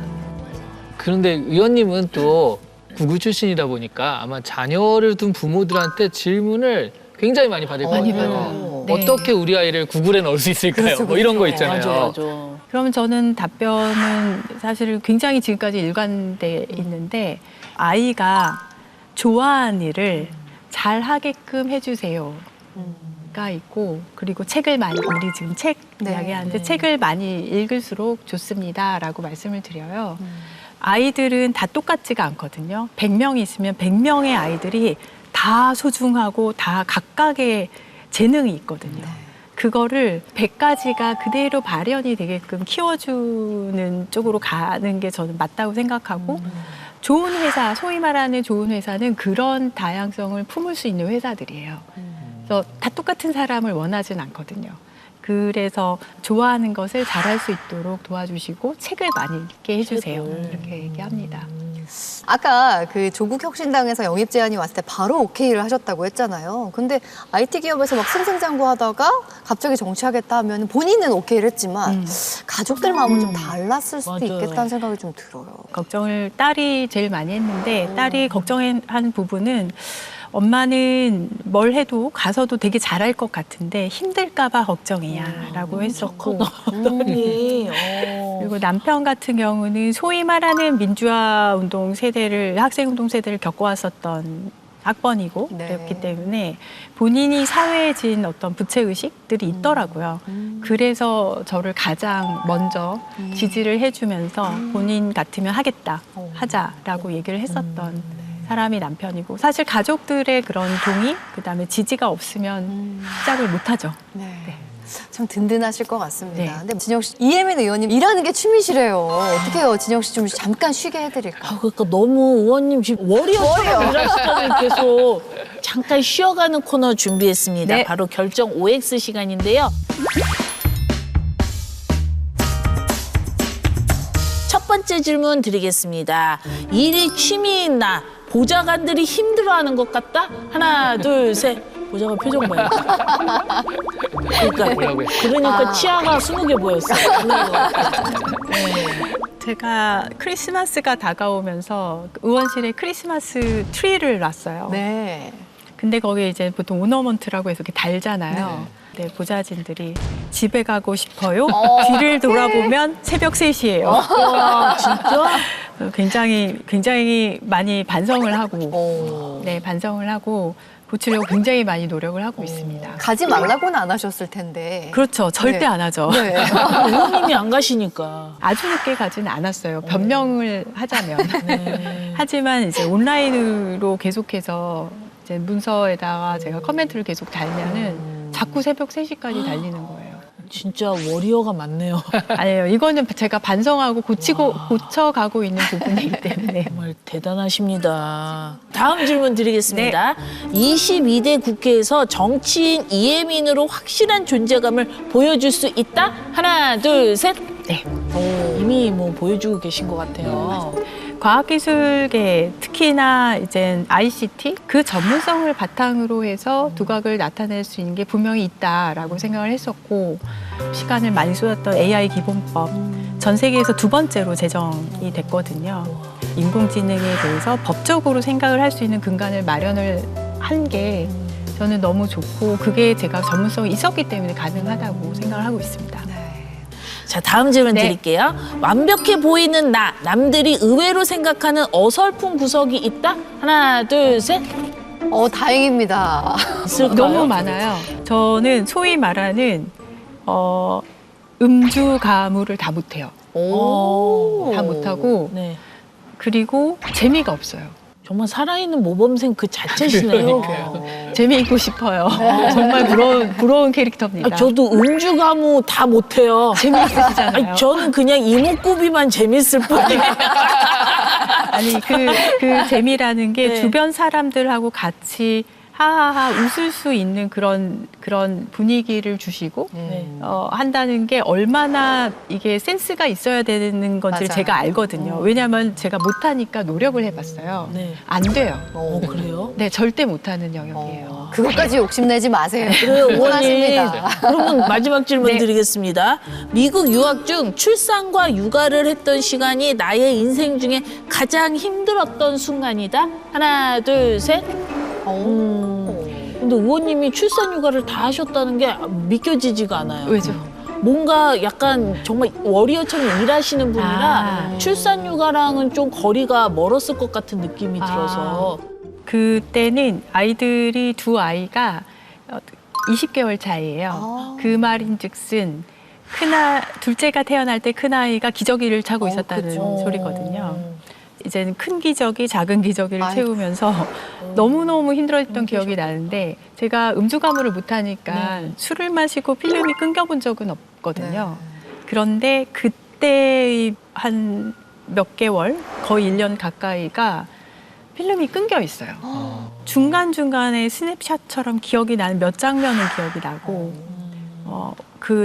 C: 그런데 의원님은 또 구구 출신이다 보니까 아마 자녀를 둔 부모들한테 질문을 굉장히 많이 받을 것 같아요.
D: 네.
C: 어떻게 우리 아이를 구글에 넣을 수 있을까요?
A: 그렇죠,
C: 뭐 이런 거
A: 그렇죠.
C: 있잖아요.
B: 맞아.
D: 그러면 저는 답변은 사실 굉장히 지금까지 일관돼 있는데 아이가 좋아하는 일을 잘 하게끔 해주세요. 가 있고 그리고 책을 많이 우리 지금 책
A: 네.
D: 이야기하는데 책을 많이 읽을수록 좋습니다라고 말씀을 드려요. 아이들은 다 똑같지가 않거든요. 100명이 있으면 100명의 아이들이 다 소중하고 다 각각의 재능이 있거든요. 그거를 100가지가 그대로 발현이 되게끔 키워주는 쪽으로 가는 게 저는 맞다고 생각하고 좋은 회사, 소위 말하는 좋은 회사는 그런 다양성을 품을 수 있는 회사들이에요. 그래서 다 똑같은 사람을 원하진 않거든요. 그래서 좋아하는 것을 잘할 수 있도록 도와주시고 책을 많이 읽게 해주세요. 이렇게 얘기합니다.
A: 아까 그 조국혁신당에서 영입 제안이 왔을 때 바로 오케이를 하셨다고 했잖아요. 근데 IT 기업에서 막 승승장구하다가 갑자기 정치하겠다 하면 본인은 오케이를 했지만 가족들 마음은 좀 달랐을 수도
B: 맞아요.
A: 있겠다는 생각이 좀 들어요.
D: 걱정을 딸이 제일 많이 했는데 딸이 걱정한 부분은 엄마는 뭘 해도 가서도 되게 잘할 것 같은데 힘들까 봐 걱정이야 라고 했었고 그리고 남편 같은 경우는 소위 말하는 민주화 운동 세대를 학생운동 세대를 겪어왔었던 학번이고
A: 네.
D: 그랬기 때문에 본인이 사회에 진 어떤 부채의식들이 있더라고요. 그래서 저를 가장 먼저 지지를 해주면서 본인 같으면 하겠다, 하자라고 얘기를 했었던 사람이 남편이고 사실 가족들의 그런 동의, 그다음에 지지가 없으면 시작을 못하죠.
A: 네. 참 든든하실 것 같습니다.
D: 네.
A: 근데 진영 씨, 이혜민 의원님 일하는 게 취미시래요. 어떻게 해요? 진영 씨 좀 잠깐 쉬게 해드릴까요?
B: 아, 그러니까 너무 의원님 지금 워리어처럼 일하시잖아요. 계속 잠깐 쉬어가는 코너 준비했습니다.
D: 네.
B: 바로 결정 OX 시간인데요. 첫 번째 질문 드리겠습니다. 일이 취미인 나 보좌관들이 힘들어하는 것 같다? 하나, 둘, 셋. 보좌관 표정 봐요.
C: 뭐라고요?
B: 그러니까 치아가 20개 보였어요.
D: 제가 크리스마스가 다가오면서 의원실에 크리스마스 트리를 놨어요.
A: 네.
D: 근데 거기에 이제 보통 오너먼트라고 해서 이렇게 달잖아요. 네, 보좌진들이 집에 가고 싶어요. 뒤를 돌아보면 새벽 3시예요.
B: 와, 진짜?
D: 굉장히 많이 반성을 하고, 네, 반성을 하고 고치려고 굉장히 많이 노력을 하고 있습니다.
A: 가지 말라고는 안 하셨을 텐데.
D: 그렇죠. 절대
A: 네.
D: 안 하죠.
A: 네.
B: 의원님이 안 가시니까.
D: 아주 늦게 가지는 않았어요. 변명을 하자면. 하지만 이제 온라인으로 계속해서 이제 문서에다가 제가 커멘트를 계속 달면은 자꾸 새벽 3시까지 달리는 거예요.
B: 진짜 워리어가 많네요.
D: 아니에요. 이거는 제가 반성하고 고쳐가고 있는 부분이기 때문에.
B: 정말 대단하십니다. 다음 질문 드리겠습니다. 22대 국회에서 정치인 이혜민으로 확실한 존재감을 보여줄 수 있다? 하나, 둘, 셋.
D: 네.
B: 이미 뭐 보여주고 계신 것 같아요.
D: 과학기술계 특히나 이제 ICT 그 전문성을 바탕으로 해서 두각을 나타낼 수 있는 게 분명히 있다라고 생각을 했었고 시간을 많이 쏟았던 AI 기본법 전 세계에서 2번째로 제정이 됐거든요. 인공지능에 대해서 법적으로 생각을 할 수 있는 근간을 마련을 한 게 저는 너무 좋고 그게 제가 전문성이 있었기 때문에 가능하다고 생각을 하고 있습니다.
B: 자, 다음 질문
D: 네.
B: 드릴게요. 완벽해 보이는 나, 남들이 의외로 생각하는 어설픈 구석이 있다? 하나, 둘, 셋.
A: 다행입니다.
B: 있을까요?
D: 너무 많아요. 저는 소위 말하는 음주 가무를 다 못해요. 다 못하고
B: 네.
D: 그리고 재미가 없어요.
B: 정말 살아있는 모범생 그 자체시네요.
D: 재미있고 싶어요. 정말 부러운 캐릭터입니다.
B: 저도 음주 가무 다 못해요.
D: 재미있으시잖아요.
B: 저는 그냥 이목구비만 재밌을 뿐이에요.
D: 아니 그 재미라는 게
B: 네.
D: 주변 사람들하고 같이 하하하 웃을 수 있는 그런 분위기를 주시고
B: 네.
D: 한다는 게 얼마나 이게 센스가 있어야 되는 건지를
A: 맞아요.
D: 제가 알거든요. 왜냐하면 제가 못하니까 노력을 해봤어요.
B: 네.
D: 안 돼요.
B: 그래요?
D: 네, 절대 못하는 영역이에요.
A: 그것까지 욕심내지 마세요.
B: 그래요, 의원님.
A: 응원하십니다.
B: 그러면 마지막 질문
D: 네.
B: 드리겠습니다. 미국 유학 중 출산과 육아를 했던 시간이 나의 인생 중에 가장 힘들었던 순간이다. 하나, 둘, 셋. 근데 의원님이 출산 육아를 다 하셨다는 게 믿겨지지가 않아요.
D: 왜죠?
B: 뭔가 약간 정말 워리어처럼 일하시는 분이라 출산 육아랑은 좀 거리가 멀었을 것 같은 느낌이 들어서.
D: 그때는 아이들이 두 아이가 20개월 차이예요. 그 말인즉슨 둘째가 태어날 때 큰 아이가 기저귀를 차고 있었다는 소리거든요. 이제는 큰 기저귀, 작은 기저귀를 채우면서 너무너무 힘들었던 기억이 나는데 제가 음주 가무를 못하니까 술을 마시고 필름이 끊겨본 적은 없거든요. 그런데 그때 한 몇 개월, 거의 1년 가까이가 필름이 끊겨 있어요. 중간중간에 스냅샷처럼 기억이 나는 몇 장면은 기억이 나고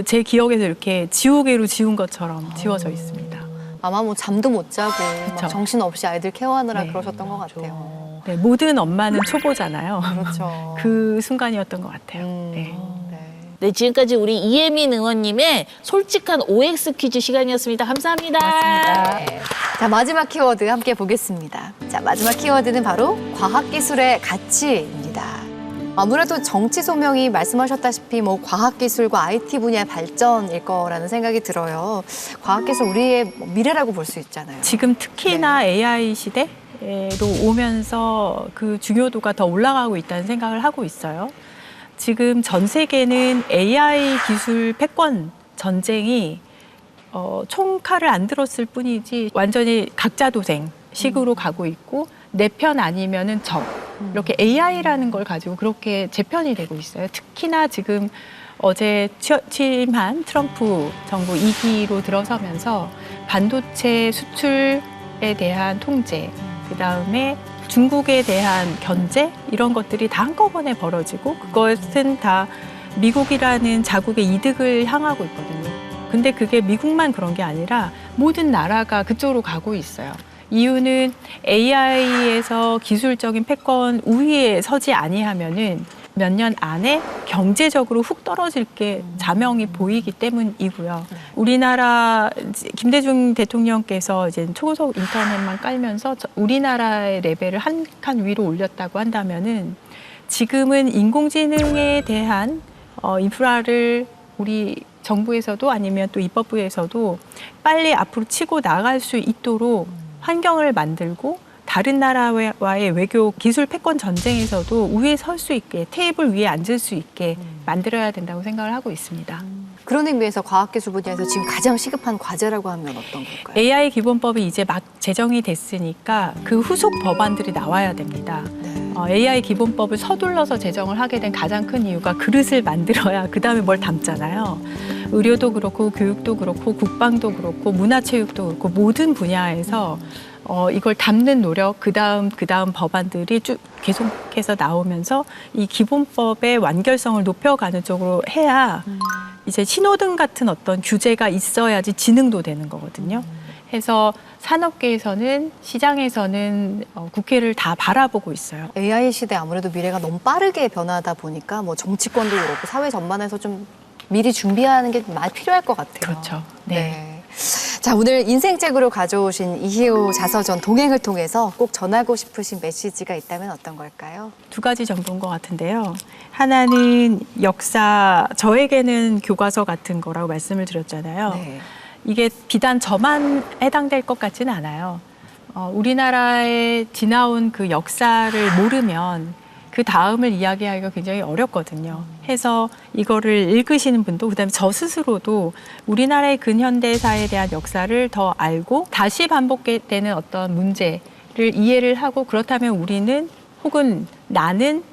D: 제 기억에서 이렇게 지우개로 지운 것처럼 지워져 있습니다.
A: 아마 뭐 잠도 못 자고 막
D: 그쵸.
A: 정신없이 아이들 케어하느라
D: 네.
A: 그러셨던 것 같아요.
D: 네, 모든 엄마는 초보잖아요.
A: 그렇죠.
D: 그 순간이었던 것 같아요. 네.
A: 네.
B: 네, 지금까지 우리 이혜민 의원님의 솔직한 OX 퀴즈 시간이었습니다. 감사합니다.
A: 네. 자, 마지막 키워드 함께 보겠습니다. 자, 마지막 키워드는 바로 과학기술의 가치입니다. 아무래도 정치 소명이 말씀하셨다시피 뭐 과학기술과 IT 분야의 발전일 거라는 생각이 들어요. 과학기술 우리의 미래라고 볼 수 있잖아요.
D: 지금 특히나 AI 시대로 오면서 그 중요도가 더 올라가고 있다는 생각을 하고 있어요. 지금 전 세계는 AI 기술 패권 전쟁이 총칼을 안 들었을 뿐이지 완전히 각자 도생 식으로 가고 있고 내 편 아니면은 이렇게 AI라는 걸 가지고 그렇게 재편이 되고 있어요. 특히나 지금 어제 취임한 트럼프 정부 2기로 들어서면서 반도체 수출에 대한 통제, 그다음에 중국에 대한 견제 이런 것들이 다 한꺼번에 벌어지고 그것은 다 미국이라는 자국의 이득을 향하고 있거든요. 근데 그게 미국만 그런 게 아니라 모든 나라가 그쪽으로 가고 있어요. 이유는 AI에서 기술적인 패권 우위에 서지 아니하면은 몇 년 안에 경제적으로 훅 떨어질 게 자명이 보이기 때문이고요. 우리나라 김대중 대통령께서 이제 초고속 인터넷만 깔면서 우리나라의 레벨을 한 칸 위로 올렸다고 한다면은 지금은 인공지능에 대한 인프라를 우리 정부에서도 아니면 또 입법부에서도 빨리 앞으로 치고 나갈 수 있도록 환경을 만들고 다른 나라와의 외교 기술 패권 전쟁에서도 우위에 설 수 있게 테이블 위에 앉을 수 있게 만들어야 된다고 생각을 하고 있습니다.
A: 그런 의미에서 과학기술 분야에서 지금 가장 시급한 과제라고 하면 어떤 걸까요?
D: AI 기본법이 이제 막 제정이 됐으니까 그 후속 법안들이 나와야 됩니다. AI 기본법을 서둘러서 제정을 하게 된 가장 큰 이유가 그릇을 만들어야 그다음에 뭘 담잖아요. 의료도 그렇고 교육도 그렇고 국방도 그렇고 문화체육도 그렇고 모든 분야에서 이걸 담는 노력, 그다음 법안들이 쭉 계속해서 나오면서 이 기본법의 완결성을 높여가는 쪽으로 해야 이제 신호등 같은 어떤 규제가 있어야지 지능도 되는 거거든요. 해서 산업계에서는 시장에서는 국회를 다 바라보고 있어요.
A: AI 시대 아무래도 미래가 너무 빠르게 변하다 보니까 뭐 정치권도 그렇고 사회 전반에서 좀 미리 준비하는 게 많이 필요할 것 같아요.
D: 그렇죠.
A: 네. 자, 오늘 인생책으로 가져오신 이희호 자서전 동행을 통해서 꼭 전하고 싶으신 메시지가 있다면 어떤 걸까요?
D: 두 가지 정보인 것 같은데요. 하나는 역사, 저에게는 교과서 같은 거라고 말씀을 드렸잖아요.
A: 네.
D: 이게 비단 저만 해당될 것 같지는 않아요. 우리나라에 지나온 그 역사를 모르면 그 다음을 이야기하기가 굉장히 어렵거든요. 해서 이거를 읽으시는 분도 그다음에 저 스스로도 우리나라의 근현대사에 대한 역사를 더 알고 다시 반복되는 어떤 문제를 이해를 하고 그렇다면 우리는 혹은 나는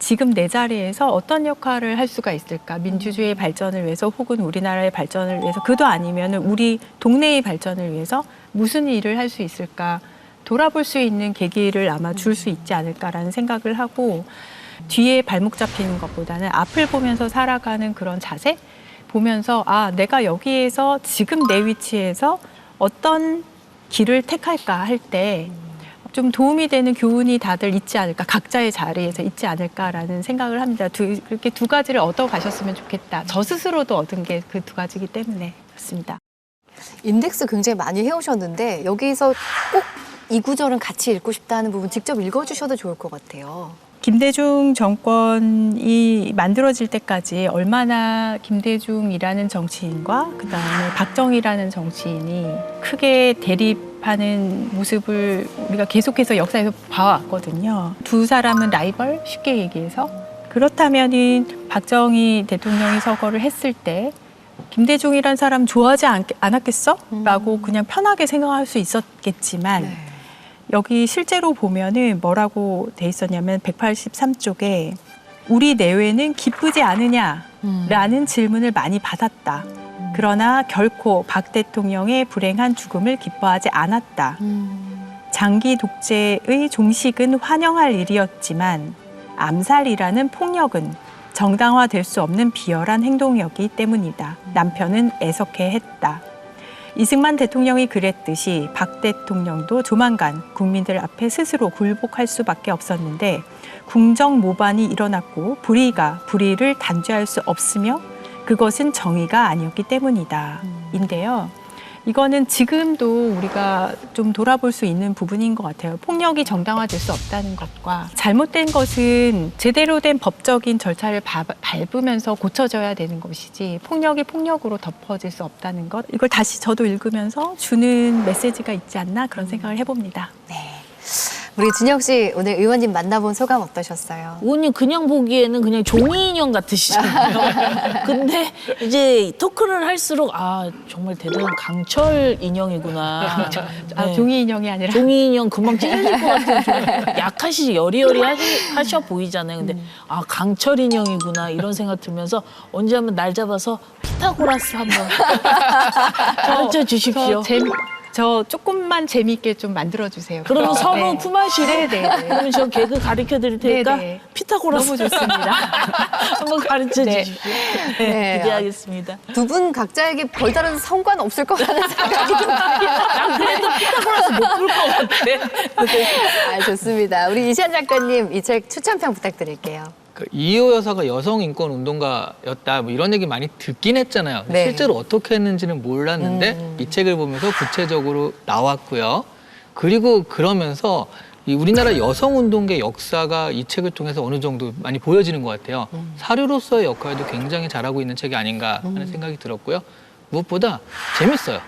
D: 지금 내 자리에서 어떤 역할을 할 수가 있을까? 민주주의의 발전을 위해서 혹은 우리나라의 발전을 위해서 그도 아니면 우리 동네의 발전을 위해서 무슨 일을 할 수 있을까? 돌아볼 수 있는 계기를 아마 줄 수 있지 않을까라는 생각을 하고 뒤에 발목 잡히는 것보다는 앞을 보면서 살아가는 그런 자세 보면서 아, 내가 여기에서 지금 내 위치에서 어떤 길을 택할까 할 때 좀 도움이 되는 교훈이 다들 있지 않을까, 각자의 자리에서 있지 않을까라는 생각을 합니다. 그렇게 두 가지를 얻어 가셨으면 좋겠다. 저 스스로도 얻은 게 그 두 가지이기 때문에 그렇습니다.
A: 인덱스 굉장히 많이 해오셨는데 여기서 꼭 이 구절은 같이 읽고 싶다는 부분 직접 읽어주셔도 좋을 것 같아요.
D: 김대중 정권이 만들어질 때까지 얼마나 김대중이라는 정치인과 그다음에 박정희라는 정치인이 크게 대립하는 모습을 우리가 계속해서 역사에서 봐왔거든요. 두 사람은 라이벌, 쉽게 얘기해서. 그렇다면은 박정희 대통령이 서거를 했을 때 김대중이란 사람 좋아하지 않았겠어? 라고 그냥 편하게 생각할 수 있었겠지만
A: 네.
D: 여기 실제로 보면은 뭐라고 돼 있었냐면 183쪽에 우리 내외는 기쁘지 않으냐라는 질문을 많이 받았다. 그러나 결코 박 대통령의 불행한 죽음을 기뻐하지 않았다. 장기 독재의 종식은 환영할 일이었지만 암살이라는 폭력은 정당화될 수 없는 비열한 행동이었기 때문이다. 남편은 애석해했다. 이승만 대통령이 그랬듯이 박 대통령도 조만간 국민들 앞에 스스로 굴복할 수밖에 없었는데 궁정 모반이 일어났고 불의가 불의를 단죄할 수 없으며 그것은 정의가 아니었기 때문이다. 인데요. 이거는 지금도 우리가 좀 돌아볼 수 있는 부분인 것 같아요. 폭력이 정당화될 수 없다는 것과 잘못된 것은 제대로 된 법적인 절차를 밟으면서 고쳐져야 되는 것이지 폭력이 폭력으로 덮어질 수 없다는 것. 이걸 다시 저도 읽으면서 주는 메시지가 있지 않나 그런 생각을 해봅니다.
A: 네. 우리 준혁 씨 오늘 의원님 만나본 소감 어떠셨어요?
B: 의원님 그냥 보기에는 그냥 종이 인형 같으시잖아요. 근데 이제 토크를 할수록 아 정말 대단한 강철 인형이구나. 네.
D: 종이 인형이 아니라
B: 종이 인형 금방 찢어질 것 같은 좀 약하시 여리여리하셔 보이잖아요. 근데 아 강철 인형이구나 이런 생각 들면서 언제 한번 날 잡아서 피타고라스 한번 가르쳐 주십시오.
D: 저 조금만 재미있게 좀 만들어주세요.
B: 그러면 서로
D: 네.
B: 품앗이로
D: 네네.
B: 그러면 저 개그 가르쳐 드릴 테니까
D: 네네.
B: 피타고라스
D: 너무 좋습니다.
B: 한번 가르쳐
D: 네.
B: 주십시오.
A: 네.
B: 기대하겠습니다.
A: 두 분 각자에게 별다른 상관없을 것 같은 생각이 좀
B: 난 그래도 피타고라스 못 볼 것 같아.
A: 아, 좋습니다. 우리 이시안 작가님 이 책 추천평 부탁드릴게요.
C: 그 이호 여사가 여성 인권 운동가였다 뭐 이런 얘기 많이 듣긴 했잖아요.
A: 네.
C: 실제로 어떻게 했는지는 몰랐는데 이 책을 보면서 구체적으로 나왔고요. 그리고 그러면서 이 우리나라 여성 운동계 역사가 이 책을 통해서 어느 정도 많이 보여지는 것 같아요. 사료로서의 역할도 굉장히 잘하고 있는 책이 아닌가 하는 생각이 들었고요. 무엇보다 재밌어요.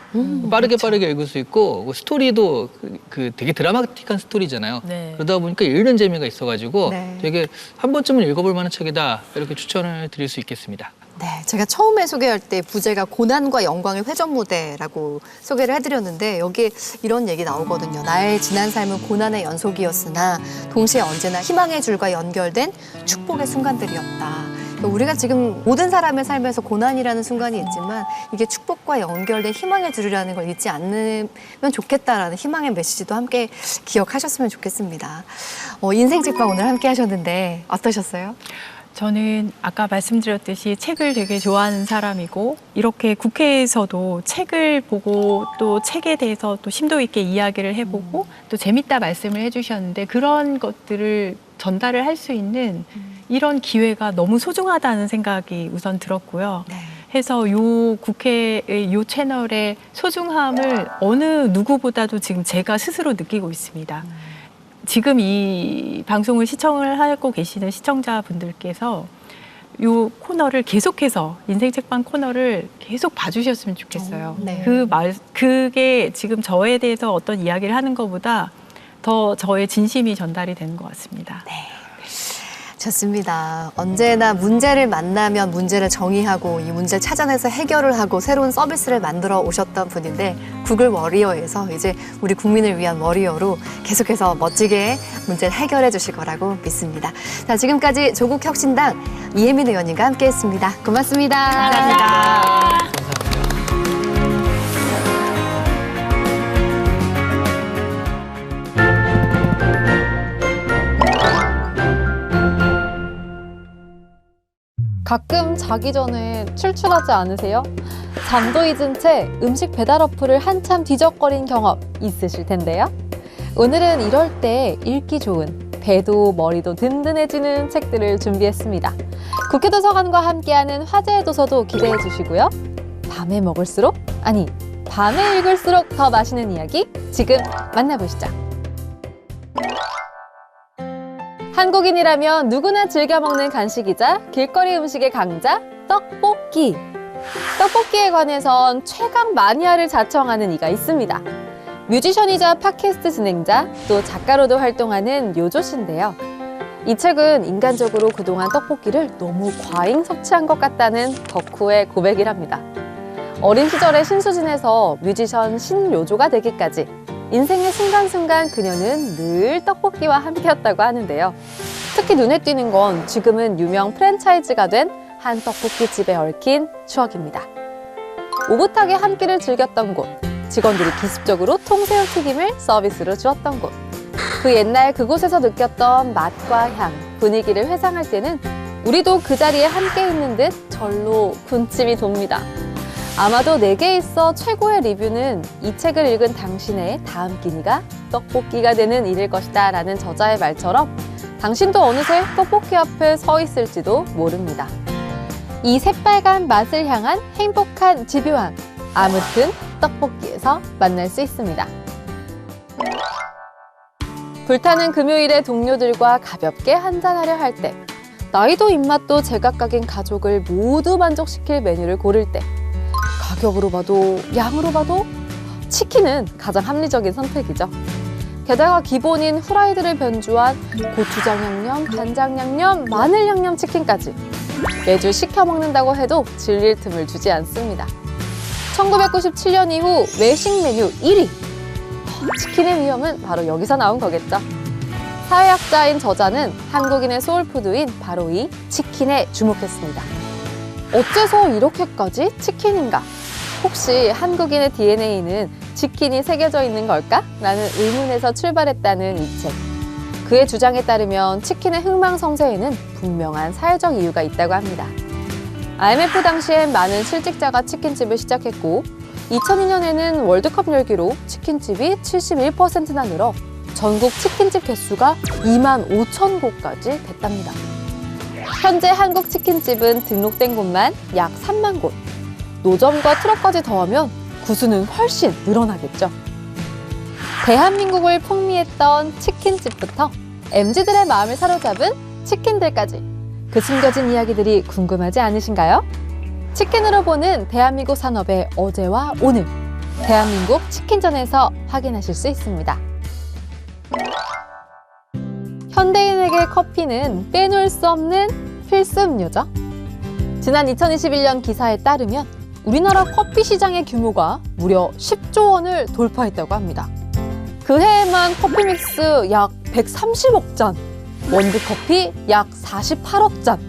C: 빠르게 읽을 수 있고 스토리도 그 되게 드라마틱한 스토리잖아요.
B: 네.
C: 그러다 보니까 읽는 재미가 있어가지고
A: 네.
C: 되게 한 번쯤은 읽어볼 만한 책이다 이렇게 추천을 드릴 수 있겠습니다.
A: 네, 제가 처음에 소개할 때 부제가 고난과 영광의 회전 무대라고 소개를 해드렸는데 여기에 이런 얘기 나오거든요. 나의 지난 삶은 고난의 연속이었으나 동시에 언제나 희망의 줄과 연결된 축복의 순간들이었다. 우리가 지금 모든 사람의 삶에서 고난이라는 순간이 있지만 이게 축복과 연결된 희망의 줄이라는 걸 잊지 않으면 좋겠다라는 희망의 메시지도 함께 기억하셨으면 좋겠습니다. 인생 책방 오늘 함께 하셨는데 어떠셨어요?
D: 저는 아까 말씀드렸듯이 책을 되게 좋아하는 사람이고 이렇게 국회에서도 책을 보고 또 책에 대해서 또 심도 있게 이야기를 해보고 또 재밌다 말씀을 해주셨는데 그런 것들을 전달을 할 수 있는 이런 기회가 너무 소중하다는 생각이 우선 들었고요.
A: 네.
D: 해서 요 국회의 요 채널의 소중함을 어느 누구보다도 지금 제가 스스로 느끼고 있습니다. 지금 이 방송을 시청을 하고 계시는 시청자분들께서 요 코너를 계속해서 인생 책방 코너를 계속 봐주셨으면 좋겠어요.
A: 네.
D: 그게 지금 저에 대해서 어떤 이야기를 하는 것보다 더 저의 진심이 전달이 되는 것 같습니다.
A: 네. 좋습니다. 언제나 문제를 만나면 문제를 정의하고 이 문제를 찾아내서 해결을 하고 새로운 서비스를 만들어 오셨던 분인데 구글 워리어에서 이제 우리 국민을 위한 워리어로 계속해서 멋지게 문제를 해결해 주실 거라고 믿습니다. 자, 지금까지 조국혁신당 이혜민 의원님과 함께했습니다. 고맙습니다.
B: 감사합니다.
E: 가끔 자기 전에 출출하지 않으세요? 잠도 잊은 채 음식 배달 어플을 한참 뒤적거린 경험 있으실 텐데요. 오늘은 이럴 때 읽기 좋은 배도 머리도 든든해지는 책들을 준비했습니다. 국회 도서관과 함께하는 화제의 도서도 기대해 주시고요. 밤에 먹을수록, 아니 밤에 읽을수록 더 맛있는 이야기 지금 만나보시죠. 한국인이라면 누구나 즐겨 먹는 간식이자 길거리 음식의 강자, 떡볶이. 떡볶이에 관해선 최강 마니아를 자청하는 이가 있습니다. 뮤지션이자 팟캐스트 진행자, 또 작가로도 활동하는 요조 씨인데요. 이 책은 인간적으로 그동안 떡볶이를 너무 과잉 섭취한 것 같다는 덕후의 고백이랍니다. 어린 시절의 신수진에서 뮤지션 신요조가 되기까지 인생의 순간순간 그녀는 늘 떡볶이와 함께였다고 하는데요. 특히 눈에 띄는 건 지금은 유명 프랜차이즈가 된 한 떡볶이집에 얽힌 추억입니다. 오붓하게 한 끼를 즐겼던 곳, 직원들이 기습적으로 통새우 튀김을 서비스로 주었던 곳, 그 옛날 그곳에서 느꼈던 맛과 향, 분위기를 회상할 때는 우리도 그 자리에 함께 있는 듯 절로 군침이 돕니다. 아마도 내게 있어 최고의 리뷰는 이 책을 읽은 당신의 다음 끼니가 떡볶이가 되는 일일 것이다 라는 저자의 말처럼 당신도 어느새 떡볶이 앞에 서 있을지도 모릅니다. 이 새빨간 맛을 향한 행복한 집요함, 아무튼 떡볶이에서 만날 수 있습니다. 불타는 금요일에 동료들과 가볍게 한잔하려 할 때, 나이도 입맛도 제각각인 가족을 모두 만족시킬 메뉴를 고를 때, 가격으로 봐도 양으로 봐도 치킨은 가장 합리적인 선택이죠. 게다가 기본인 후라이드를 변주한 고추장 양념, 간장 양념, 마늘 양념 치킨까지 매주 시켜 먹는다고 해도 질릴 틈을 주지 않습니다. 1997년 이후 외식 메뉴 1위! 치킨의 위험은 바로 여기서 나온 거겠죠. 사회학자인 저자는 한국인의 소울푸드인 바로 이 치킨에 주목했습니다. 어째서 이렇게까지 치킨인가? 혹시 한국인의 DNA는 치킨이 새겨져 있는 걸까? 라는 의문에서 출발했다는 이 책. 그의 주장에 따르면 치킨의 흥망성쇠에는 분명한 사회적 이유가 있다고 합니다. IMF 당시엔 많은 실직자가 치킨집을 시작했고 2002년에는 월드컵 열기로 치킨집이 71%나 늘어 전국 치킨집 개수가 2만 5천 곳까지 됐답니다. 현재 한국 치킨집은 등록된 곳만 약 3만 곳. 노점과 트럭까지 더하면 구수는 훨씬 늘어나겠죠. 대한민국을 풍미했던 치킨집부터 MZ들의 마음을 사로잡은 치킨들까지 그 숨겨진 이야기들이 궁금하지 않으신가요? 치킨으로 보는 대한민국 산업의 어제와 오늘, 대한민국 치킨전에서 확인하실 수 있습니다. 현대인에게 커피는 빼놓을 수 없는 필수 음료죠. 지난 2021년 기사에 따르면 우리나라 커피 시장의 규모가 무려 10조 원을 돌파했다고 합니다. 그 해에만 커피 믹스 약 130억 잔, 원두커피 약 48억 잔,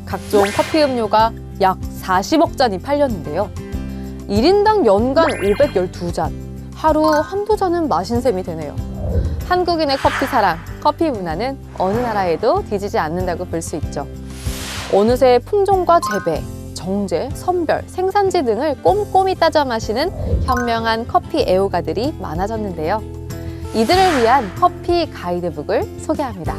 E: 각종 커피 음료가 약 40억 잔이 팔렸는데요. 1인당 연간 512잔, 하루 한두 잔은 마신 셈이 되네요. 한국인의 커피 사랑, 커피 문화는 어느 나라에도 뒤지지 않는다고 볼 수 있죠. 어느새 품종과 재배, 정제, 선별, 생산지 등을 꼼꼼히 따져 마시는 현명한 커피 애호가들이 많아졌는데요. 이들을 위한 커피 가이드북을 소개합니다.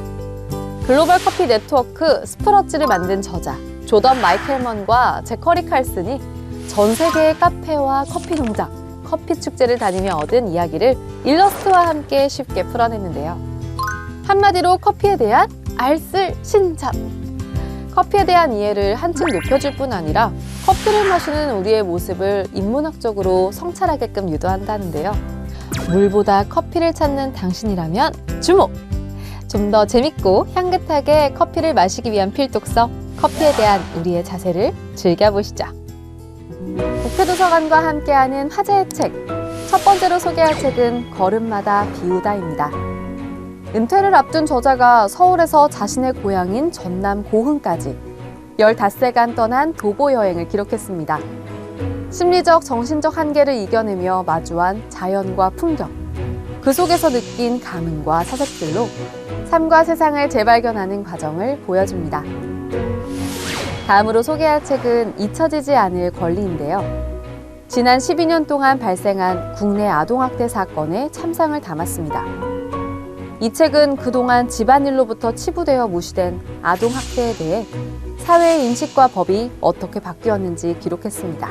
E: 글로벌 커피 네트워크 스프러치를 만든 저자 조던 마이켈먼과 제커리 칼슨이 전 세계의 카페와 커피 농장, 커피 축제를 다니며 얻은 이야기를 일러스트와 함께 쉽게 풀어냈는데요. 한마디로 커피에 대한 알쓸신잡. 커피에 대한 이해를 한층 높여줄 뿐 아니라 커피를 마시는 우리의 모습을 인문학적으로 성찰하게끔 유도한다는데요. 물보다 커피를 찾는 당신이라면 주목! 좀 더 재밌고 향긋하게 커피를 마시기 위한 필독서, 커피에 대한 우리의 자세를 즐겨보시죠. 국회도서관과 함께하는 화제의 책. 첫 번째로 소개할 책은 걸음마다 비우다입니다. 은퇴를 앞둔 저자가 서울에서 자신의 고향인 전남 고흥까지 15세간 떠난 도보 여행을 기록했습니다. 심리적, 정신적 한계를 이겨내며 마주한 자연과 풍경, 그 속에서 느낀 감흥과 사색들로 삶과 세상을 재발견하는 과정을 보여줍니다. 다음으로 소개할 책은 잊혀지지 않을 권리인데요. 지난 12년 동안 발생한 국내 아동학대 사건의 참상을 담았습니다. 이 책은 그동안 집안일로부터 치부되어 무시된 아동학대에 대해 사회의 인식과 법이 어떻게 바뀌었는지 기록했습니다.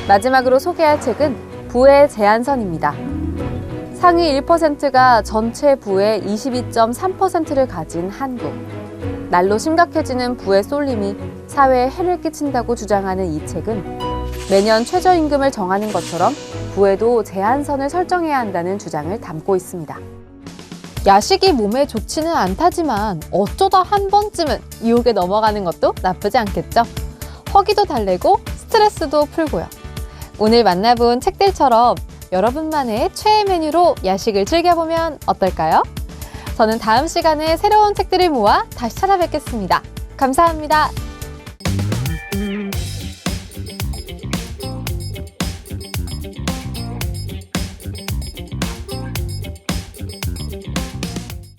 E: 마지막으로 소개할 책은 부의 제한선입니다. 상위 1%가 전체 부의 22.3%를 가진 한국. 날로 심각해지는 부의 쏠림이 사회에 해를 끼친다고 주장하는 이 책은 매년 최저임금을 정하는 것처럼 부에도 제한선을 설정해야 한다는 주장을 담고 있습니다. 야식이 몸에 좋지는 않다지만 어쩌다 한 번쯤은 유혹에 넘어가는 것도 나쁘지 않겠죠? 허기도 달래고 스트레스도 풀고요. 오늘 만나본 책들처럼 여러분만의 최애 메뉴로 야식을 즐겨보면 어떨까요? 저는 다음 시간에 새로운 책들을 모아 다시 찾아뵙겠습니다. 감사합니다.